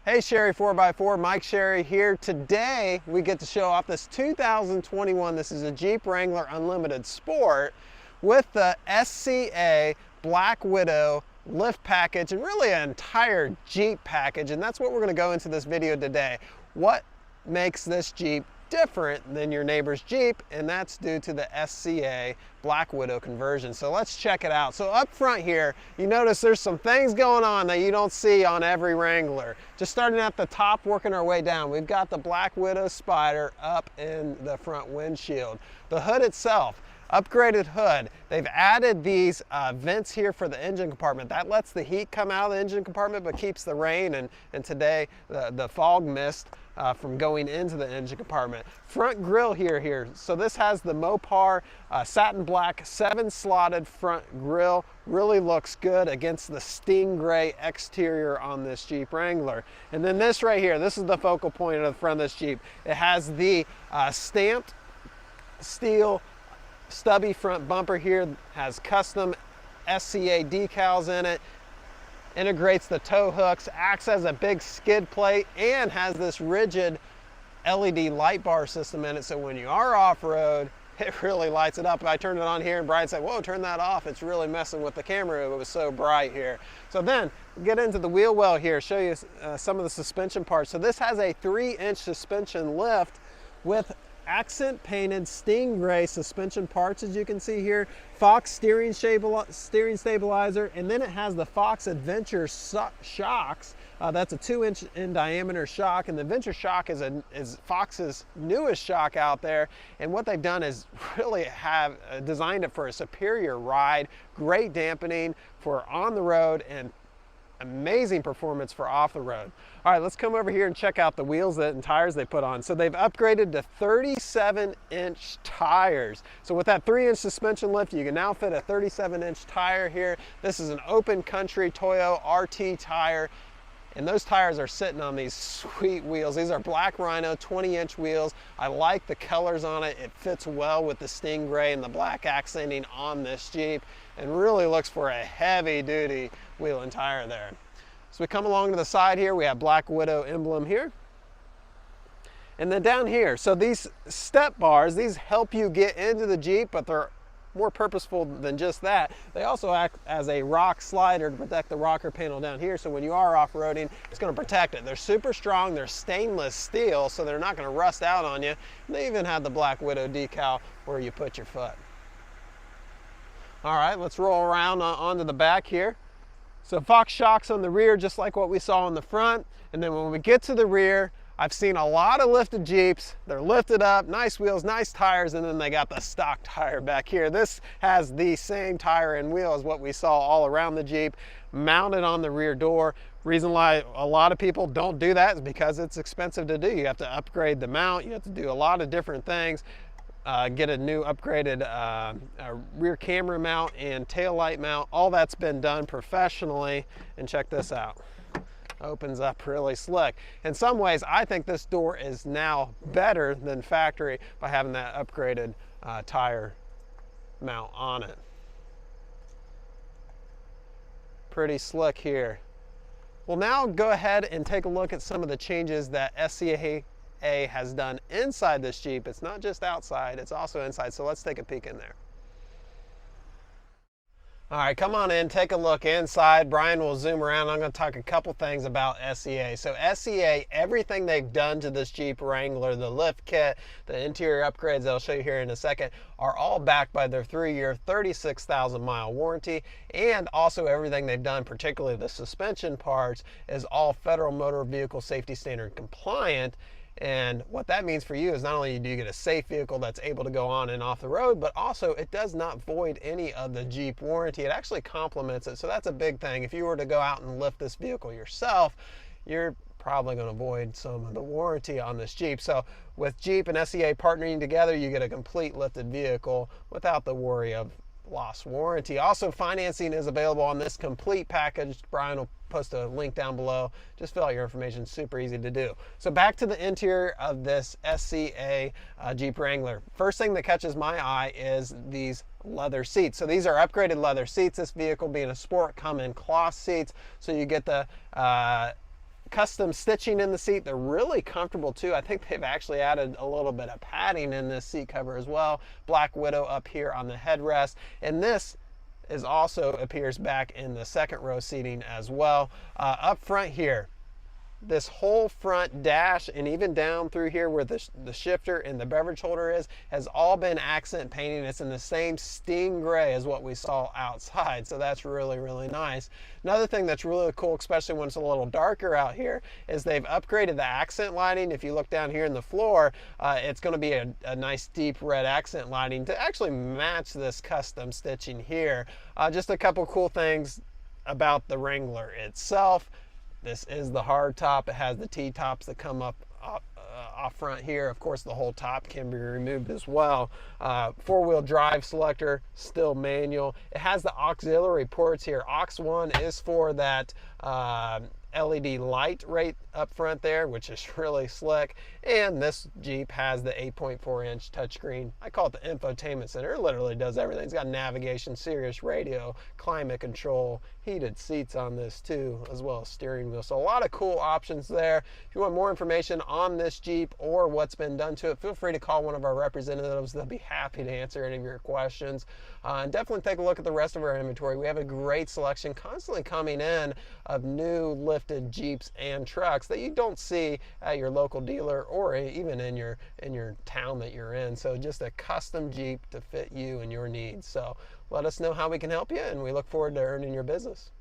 Hey Sherry 4x4, Mike Sherry here. Today we get to show off this 2021, this is a Jeep Wrangler Unlimited Sport with the SCA Black Widow lift package and really an entire Jeep package, and that's what we're going to go into this video today. What makes this Jeep different than your neighbor's Jeep? And that's due to the SCA Black Widow conversion. So let's check it out. So up front here, you notice there's some things going on that you don't see on every Wrangler. Just starting at the top, working our way down, we've got the Black Widow spider up in the front windshield. The hood itself, upgraded hood. They've added these vents here for the engine compartment. That lets the heat come out of the engine compartment but keeps the rain and today the fog mist from going into the engine compartment. Front grille here. So this has the Mopar satin black 7-slotted front grille. Really looks good against the stingray exterior on this Jeep Wrangler. And then this right here, this is the focal point of the front of this Jeep. It has the stamped steel Stubby front bumper here, has custom SCA decals in it, integrates the tow hooks, acts as a big skid plate, and has this rigid LED light bar system in it, so when you are off-road, it really lights it up. I turned it on here and Brian said, whoa, turn that off. It's really messing with the camera. It was so bright here. So then get into the wheel well here, show you some of the suspension parts. So this has a 3-inch suspension lift with accent painted stingray suspension parts, as you can see here, Fox steering stabilizer, and then it has the Fox Adventure shocks. That's a 2-inch in diameter shock, and the Adventure shock is Fox's newest shock out there. And what they've done is really have designed it for a superior ride, great dampening for on the road, and amazing performance for off the road. All right, let's come over here and check out the wheels and tires they put on. So they've upgraded to 37-inch tires. So with that 3-inch suspension lift, you can now fit a 37-inch tire here. This is an open country Toyo RT tire, and those tires are sitting on these sweet wheels. These are black Rhino 20-inch wheels. I like the colors on it. It fits well with the stingray and the black accenting on this Jeep, and really looks for a heavy duty wheel and tire there. So we come along to the side here, we have Black Widow emblem here. And then down here, so these step bars, these help you get into the Jeep, but they're more purposeful than just that. They also act as a rock slider to protect the rocker panel down here, so when you are off-roading, it's going to protect it. They're super strong, they're stainless steel, so they're not going to rust out on you. And they even have the Black Widow decal where you put your foot. All right, let's roll around onto the back here. So Fox shocks on the rear, just like what we saw on the front. And then when we get to the rear, I've seen a lot of lifted Jeeps. They're lifted up, nice wheels, nice tires, and then they got the stock tire back here. This has the same tire and wheel as what we saw all around the Jeep, mounted on the rear door. Reason why a lot of people don't do that is because it's expensive to do. You have to upgrade the mount, you have to do a lot of different things. Get a new upgraded rear camera mount and tail light mount. All that's been done professionally. And check this out. Opens up really slick. In some ways, I think this door is now better than factory by having that upgraded tire mount on it. Pretty slick here. Well, now go ahead and take a look at some of the changes that SCA has done inside this Jeep. It's not just outside, it's also inside. So let's take a peek in there. All right, come on in, take a look inside. Brian will zoom around. I'm going to talk a couple things about SCA. So SCA, everything they've done to this Jeep Wrangler, the lift kit, the interior upgrades I'll show you here in a second, are all backed by their 3-year, 36,000-mile warranty. And also everything they've done, particularly the suspension parts, is all Federal Motor Vehicle Safety Standard compliant. And what that means for you is not only do you get a safe vehicle that's able to go on and off the road, but also it does not void any of the Jeep warranty. It actually complements it. So that's a big thing. If you were to go out and lift this vehicle yourself, you're probably going to void some of the warranty on this Jeep. So with Jeep and SCA partnering together, you get a complete lifted vehicle without the worry of lost warranty. Also, financing is available on this complete package. Brian will post a link down below. Just fill out your information, super easy to do. So back to the interior of this SCA Jeep Wrangler. First thing that catches my eye is these leather seats. So these are upgraded leather seats. This vehicle being a sport come in cloth seats, so you get the custom stitching in the seat. They're really comfortable too. I think they've actually added a little bit of padding in this seat cover as well. Black Widow up here on the headrest, and this is also appears back in the second row seating as well. Up front here, this whole front dash and even down through here where the shifter and the beverage holder is has all been accent painting. It's in the same steam gray as what we saw outside, so that's really, really nice. Another thing that's really cool, especially when it's a little darker out here, is they've upgraded the accent lighting. If you look down here in the floor, it's going to be a nice deep red accent lighting to actually match this custom stitching here. Just a couple cool things about the Wrangler itself. This is the hard top. It has the T-tops that come up off front here. Of course, the whole top can be removed as well. Four-wheel drive selector, still manual. It has the auxiliary ports here. Aux 1 is for that LED light right up front there, which is really slick. And this Jeep has the 8.4-inch touchscreen. I call it the infotainment center. It literally does everything. It's got navigation, Sirius radio, climate control, heated seats on this too, as well as steering wheel. So a lot of cool options there. If you want more information on this Jeep or what's been done to it, feel free to call one of our representatives. They'll be happy to answer any of your questions. And definitely take a look at the rest of our inventory. We have a great selection constantly coming in of new lifted Jeeps and trucks that you don't see at your local dealer or even in your town that you're in. So just a custom Jeep to fit you and your needs. So let us know how we can help you, and we look forward to earning your business.